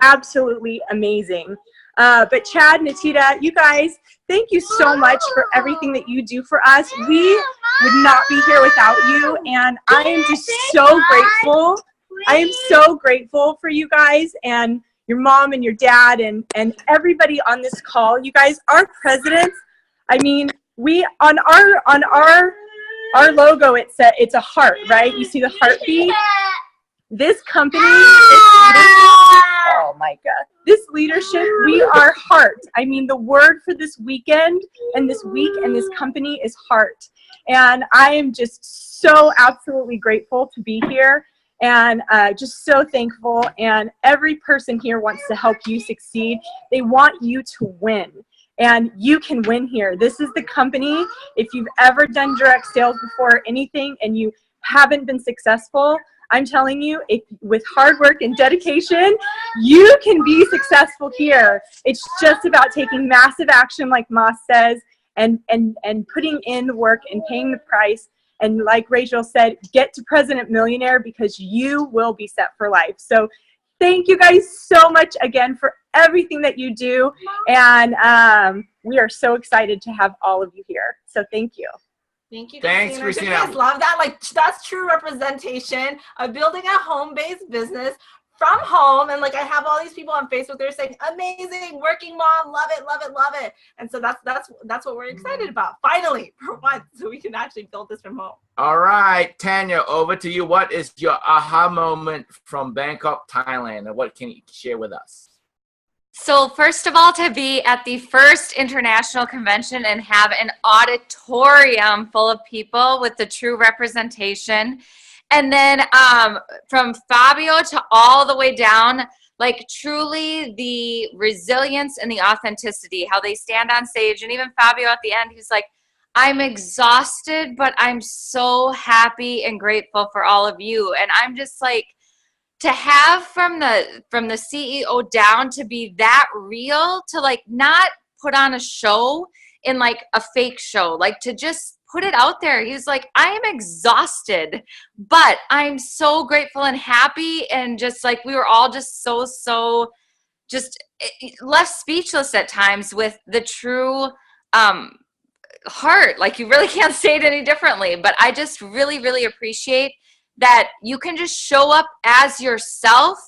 absolutely amazing. But Chad, Natita, you guys, thank you so much for everything that you do for us. We would not be here without you, and I am just so grateful. I am so grateful for you guys and your mom and your dad and everybody on this call. You guys, our presidents, I mean, we on our logo, it's a heart, right? You see the heartbeat? This company, oh my God, this leadership, we are heart. I mean, the word for this weekend and this week and this company is heart. And I am just so absolutely grateful to be here. And just so thankful, and every person here wants to help you succeed. They want you to win, and you can win here. This is the company. If you've ever done direct sales before or anything and you haven't been successful, I'm telling you, with hard work and dedication, you can be successful here. It's just about taking massive action, like Moss says, and putting in the work and paying the price. And like Rachel said, get to President Millionaire because you will be set for life. So thank you guys so much again for everything that you do. And we are so excited to have all of you here. So thank you. Thank you, Thanks, Christina. You guys love that. Like, that's true representation of building a home-based business from home, and like I have all these people on Facebook, they're saying amazing, working mom, love it, love it, love it. And so that's what we're excited about, finally, for once, so we can actually build this from home. All right, Tanya, over to you. What is your aha moment from Bangkok, Thailand, and what can you share with us? So first of all, to be at the first international convention and have an auditorium full of people with the true representation. And then from Fabio to all the way down, like truly the resilience and the authenticity, how they stand on stage. And even Fabio at the end, he's like, I'm exhausted, but I'm so happy and grateful for all of you. And I'm just like, to have from the CEO down to be that real, to like not put on a show in like a fake show, like to just put it out there. He's like, I am exhausted, but I'm so grateful and happy. And just like, we were all just so just left speechless at times with the true heart. Like you really can't say it any differently, but I just really appreciate that you can just show up as yourself.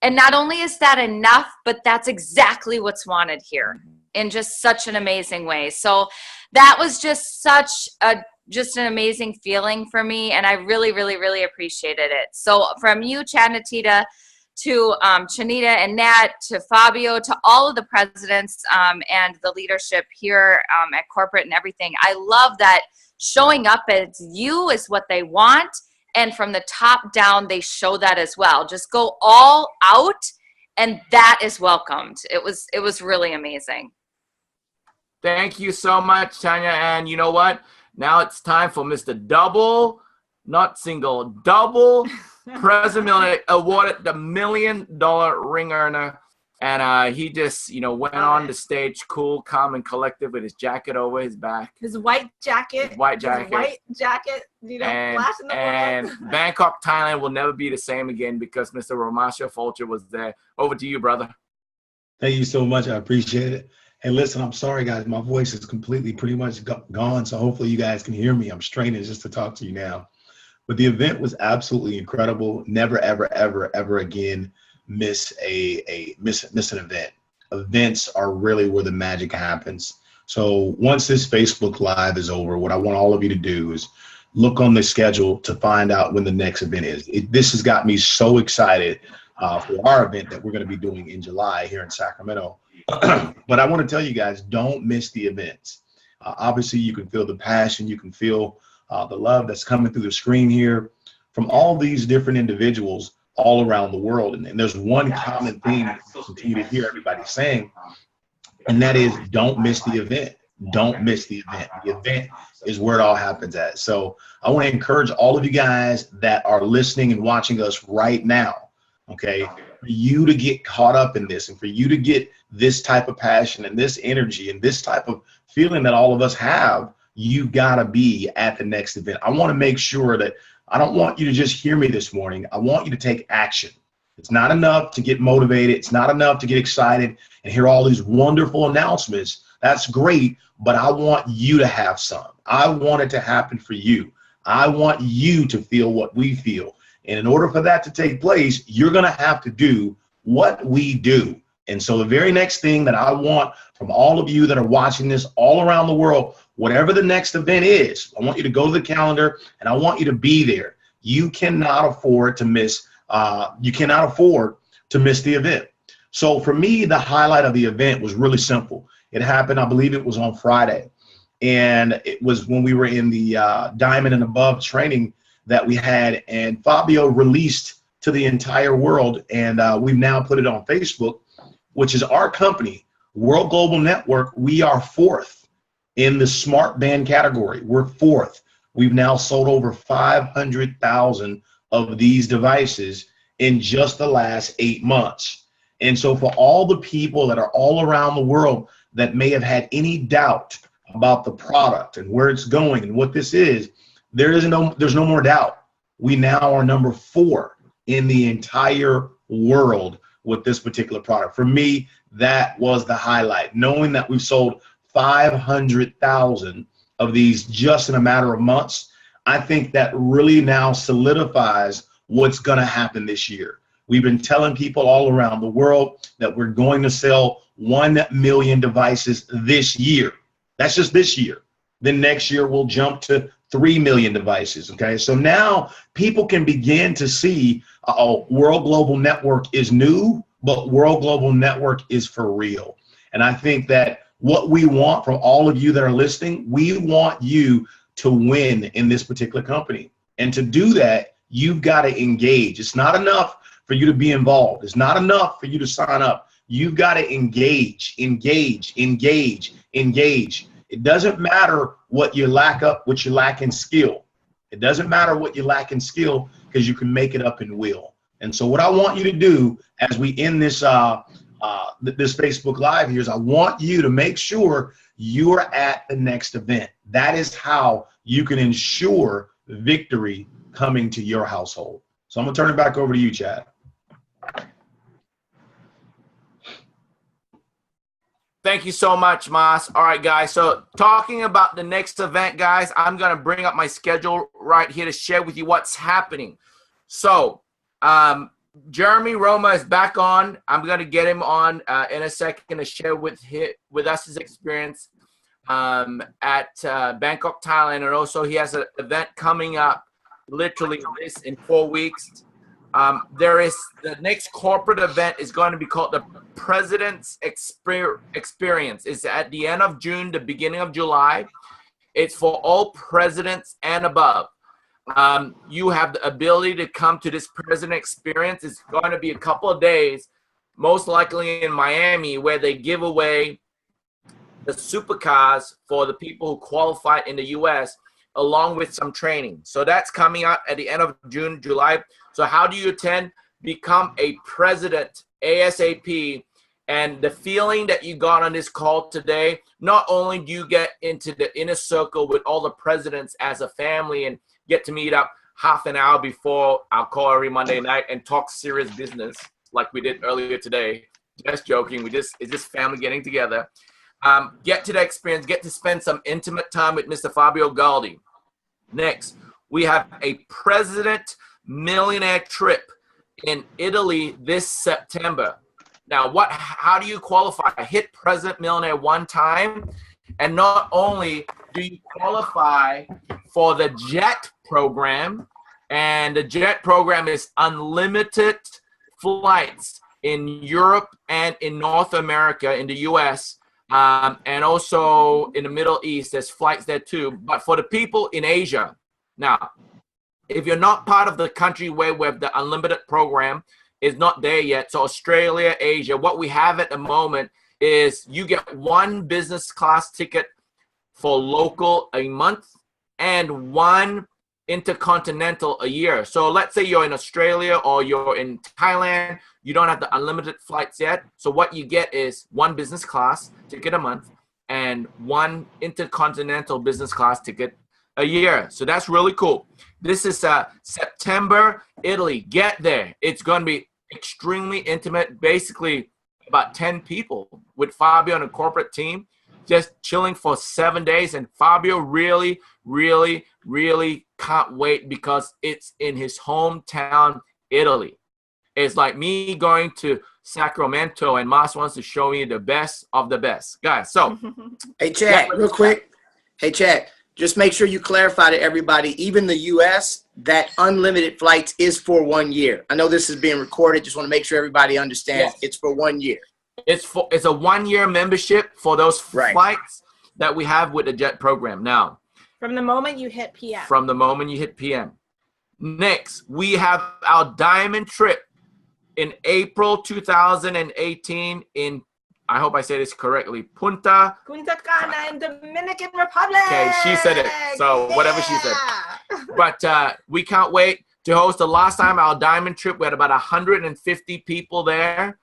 And not only is that enough, but that's exactly what's wanted here in just such an amazing way. So that was just an amazing feeling for me. And I really appreciated it. So from you, Chad and Tita, to Chanita and Nat, to Fabio, to all of the presidents and the leadership here at corporate and everything. I love that showing up as you is what they want. And from the top down, they show that as well. Just go all out, and that is welcomed. It was really amazing. Thank you so much, Tanya. And you know what? Now it's time for Mr. Double, not single, double President awarded the $1 million ring earner. And he just, went on the stage, cool, calm, and collected with his jacket over his back. His white jacket. And flashing the world. And Bangkok, Thailand will never be the same again because Mr. Romasha Fulcher was there. Over to you, brother. Thank you so much. I appreciate it. And listen, I'm sorry, guys. My voice is completely pretty much gone, so hopefully you guys can hear me. I'm straining just to talk to you now. But the event was absolutely incredible. Never, ever again miss an event. Events are really where the magic happens. So once this Facebook Live is over, what I want all of you to do is look on the schedule to find out when the next event is. This has got me so excited for our event that we're going to be doing in July here in Sacramento. But I want to tell you guys, don't miss the events. Obviously, you can feel the passion. You can feel the love that's coming through the screen here from all these different individuals all around the world. And there's one common theme that you continue to hear everybody saying, and that is don't miss the event. Don't miss the event. The event is where it all happens at. So I want to encourage all of you guys that are listening and watching us right now, okay, for you to get caught up in this and for you to get this type of passion and this energy and this type of feeling that all of us have, you got to be at the next event. I want to make sure that I don't want you to just hear me this morning. I want you to take action. It's not enough to get motivated. It's not enough to get excited and hear all these wonderful announcements. That's great, but I want you to have some. I want it to happen for you. I want you to feel what we feel. And in order for that to take place, you're going to have to do what we do. And so the very next thing that I want from all of you that are watching this all around the world, whatever the next event is, I want you to go to the calendar and I want you to be there. You cannot afford to miss. You cannot afford to miss the event. So for me, the highlight of the event was really simple. It happened, I believe it was on Friday. And it was when we were in the Diamond and Above training that we had, and Fabio released to the entire world. And we've now put it on Facebook, which is our company, World Global Network. We are 4th in the smart band category. We're 4th. We've now sold over 500,000 of these devices in just the last 8 months. And so for all the people that are all around the world that may have had any doubt about the product and where it's going and what this is, there's no more doubt. We now are number 4 in the entire world with this particular product. For me, that was the highlight, knowing that we've sold 500,000 of these just in a matter of months. I think that really now solidifies what's going to happen this year. We've been telling people all around the world that we're going to sell 1 million devices this year. That's just this year. Then next year we'll jump to 3 million devices. Okay, so now people can begin to see, World Global Network is new, but World Global Network is for real. And I think that what we want from all of you that are listening, we want you to win in this particular company. And to do that, you've got to engage. It's not enough for you to be involved. It's not enough for you to sign up. You've got to engage, engage, engage, engage. It doesn't matter what you lack in skill. It doesn't matter what you lack in skill, because you can make it up in will. And so what I want you to do as we end this this Facebook Live here is I want you to make sure you are at the next event. That is how you can ensure victory coming to your household. So I'm gonna turn it back over to you, Chad. Thank you so much, Mas. All right, guys. So talking about the next event, guys, I'm going to bring up my schedule right here to share with you what's happening. So Jeremy Roma is back on. I'm going to get him on in a second to share with us his experience at Bangkok, Thailand. And also he has an event coming up literally in 4 weeks. There is the next corporate event is going to be called the President's Experience. It's at the end of June, the beginning of July. It's for all presidents and above. You have the ability to come to this President Experience. It's going to be a couple of days, most likely in Miami, where they give away the supercars for the people who qualify in the U.S., along with some training. So that's coming up at the end of June, July. So how do you attend? Become a president ASAP. And the feeling that you got on this call today, not only do you get into the inner circle with all the presidents as a family and get to meet up half an hour before our call every Monday night and talk serious business like we did earlier today. Just joking. It's just family getting together. Get to the experience, get to spend some intimate time with Mr. Fabio Galdi. Next, we have a President Millionaire trip in Italy this September. Now, how do you qualify? Hit President Millionaire one time, and not only do you qualify for the JET program, and the JET program is unlimited flights in Europe and in North America, in the US, and also in the Middle East. There's flights there too. But for the people in Asia, now, if you're not part of the country where the unlimited program is not there yet, so Australia, Asia, what we have at the moment is you get one business class ticket for local a month and one intercontinental a year. So let's say you're in Australia or you're in Thailand, you don't have the unlimited flights yet. So what you get is one business class ticket a month and one intercontinental business class ticket a year. So that's really cool. This is September, Italy. Get there. It's going to be extremely intimate, basically about 10 people with Fabio and a corporate team, just chilling for 7 days. And Fabio really, really, really can't wait because it's in his hometown, Italy. It's like me going to Sacramento, and Mas wants to show me the best of the best. Guys, so. Hey, Chad, real quick. Hey, Chad, just make sure you clarify to everybody, even the U.S., that unlimited flights is for 1 year. I know this is being recorded. Just want to make sure everybody understands It's for 1 year. It's a 1 year membership for those flights that we have with the JET program. Now, from the moment you hit PM. From the moment you hit PM. Next, we have our diamond trip in April 2018 in, I hope I say this correctly, Punta Cana in Dominican Republic. Okay, she said it. So whatever she said. But we can't wait to host. The last time our diamond trip, we had about 150 people there.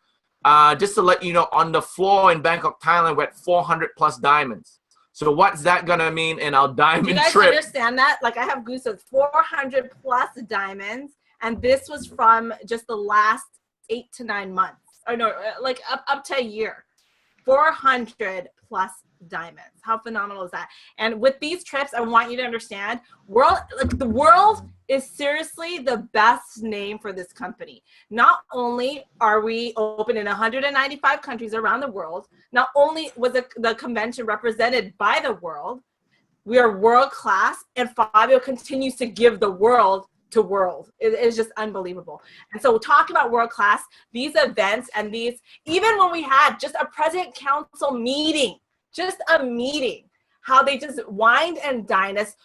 Just to let you know, on the floor in Bangkok, Thailand, we had 400 plus diamonds. So what's that gonna mean in our diamond trip? Do you guys understand that? Like, I have goosebumps. 400 plus diamonds, and this was from just the last 8 to 9 months. Or no, like up to a year. 400 plus diamonds. How phenomenal is that? And with these trips, I want you to understand, the world is seriously the best name for this company. Not only are we open in 195 countries around the world, not only was the convention represented by the world, we are world class, and Fabio continues to give the world to world. It is just unbelievable. And so talking about world class, these events and these, even when we had just a president council meeting, just a meeting, how they just wined and dined us,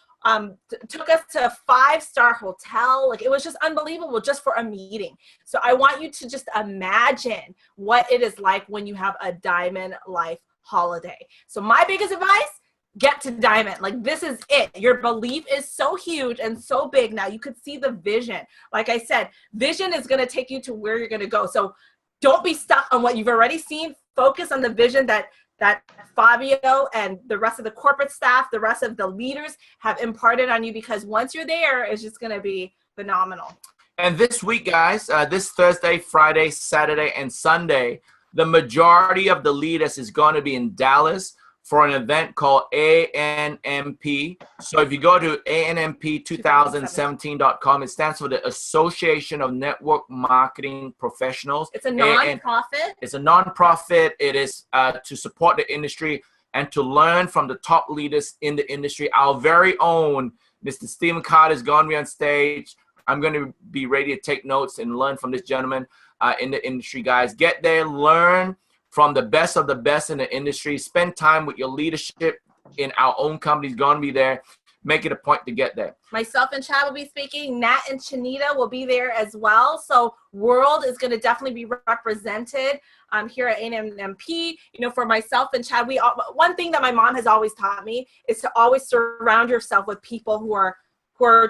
took us to a 5-star hotel. Like, it was just unbelievable just for a meeting. So I want you to just imagine what it is like when you have a Diamond Life holiday. So my biggest advice, get to Diamond. Like, this is it. Your belief is so huge and so big now. You could see the vision. Like I said, vision is going to take you to where you're going to go. So don't be stuck on what you've already seen. Focus on the vision that Fabio and the rest of the corporate staff, the rest of the leaders have imparted on you, because once you're there, it's just going to be phenomenal. And this week, guys, this Thursday, Friday, Saturday, and Sunday, the majority of the leaders is going to be in Dallas for an event called ANMP. So if you go to ANMP2017.com, it stands for the Association of Network Marketing Professionals. It's a nonprofit. It's a nonprofit. It is to support the industry and to learn from the top leaders in the industry. Our very own Mr. Stephen Carter is going to be on stage. I'm going to be ready to take notes and learn from this gentleman in the industry, guys. Get there, learn from the best of the best in the industry. Spend time with your leadership in our own company is going to be there. Make it a point to get there. Myself and Chad will be speaking. Nat and Chanita will be there as well. So World is going to definitely be represented here at ANMP. You know, for myself and Chad, one thing that my mom has always taught me is to always surround yourself with people who are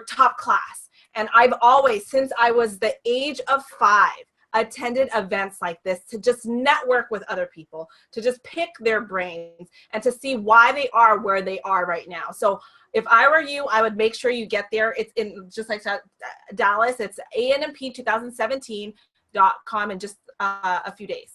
top class. And I've always, since I was the age of 5, attended events like this to just network with other people, to just pick their brains and to see why they are where they are right now. So if I were you, I would make sure you get there. It's in, just like Dallas, it's ANMP2017.com in just a few days.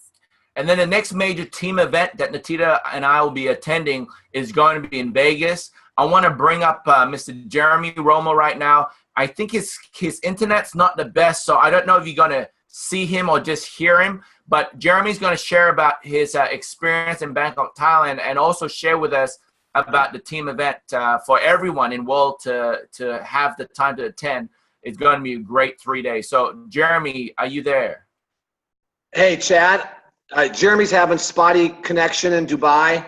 And then the next major team event that Natita and I will be attending is going to be in Vegas. I want to bring up Mr. Jeremy Romo right now. I think his internet's not the best, so I don't know if you're going to see him or just hear him, but Jeremy's going to share about his experience in Bangkok, Thailand, and also share with us about the team event for everyone in world to have the time to attend. It's going to be a great 3 days. So Jeremy, are you there? Hey, Chad. Jeremy's having spotty connection in Dubai.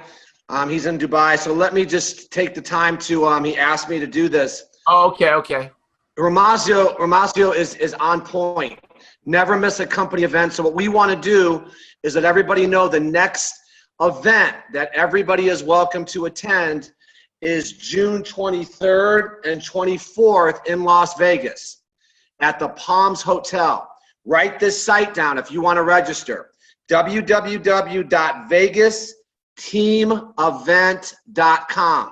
He's in Dubai, so let me just take the time to, he asked me to do this. Oh, okay. Ramazio is on point. Never miss a company event. So what we want to do is let everybody know the next event that everybody is welcome to attend is June 23rd and 24th in Las Vegas at the Palms Hotel. Write this site down if you want to register. www.vegasteamevent.com.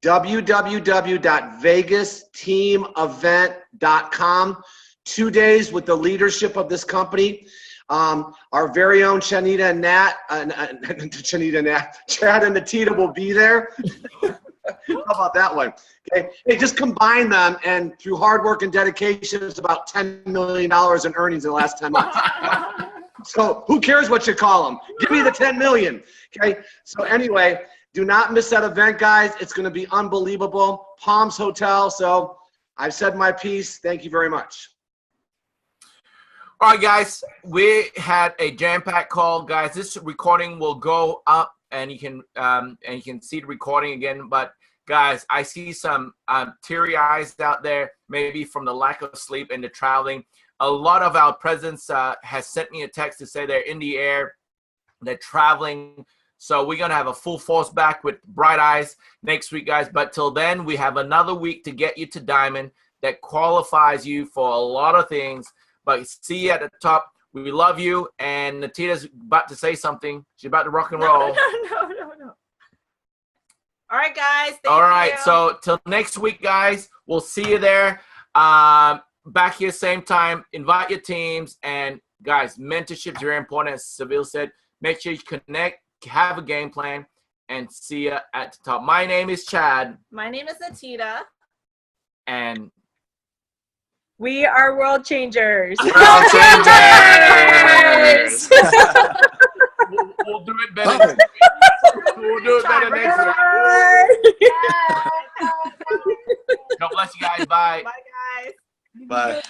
www.vegasteamevent.com. 2 days with the leadership of this company. Our very own Chanita and Nat, Chad and Natita will be there. How about that one? Okay. Hey, just combine them, and through hard work and dedication, it's about $10 million in earnings in the last 10 months. So who cares what you call them? Give me the 10 million. Okay. So anyway, do not miss that event, guys. It's going to be unbelievable. Palms Hotel. So I've said my piece. Thank you very much. All right, guys, we had a jam-packed call, guys. This recording will go up, and you can see the recording again. But guys, I see some teary eyes out there, maybe from the lack of sleep and the traveling. A lot of our presidents has sent me a text to say they're in the air, they're traveling. So we're gonna have a full force back with bright eyes next week, guys. But till then, we have another week to get you to Diamond that qualifies you for a lot of things. But see you at the top. We love you. And Natita's about to say something. She's about to rock and roll. No. All right, guys. All right. So till next week, guys. We'll see you there. Back here, same time. Invite your teams. And, guys, mentorship is very important. As Seville said, make sure you connect, have a game plan, and see you at the top. My name is Chad, My name is Natita. and We are world changers. World Changers! We'll do it better next week. We'll do it better next week. God bless you guys. Bye. Bye, guys. Bye.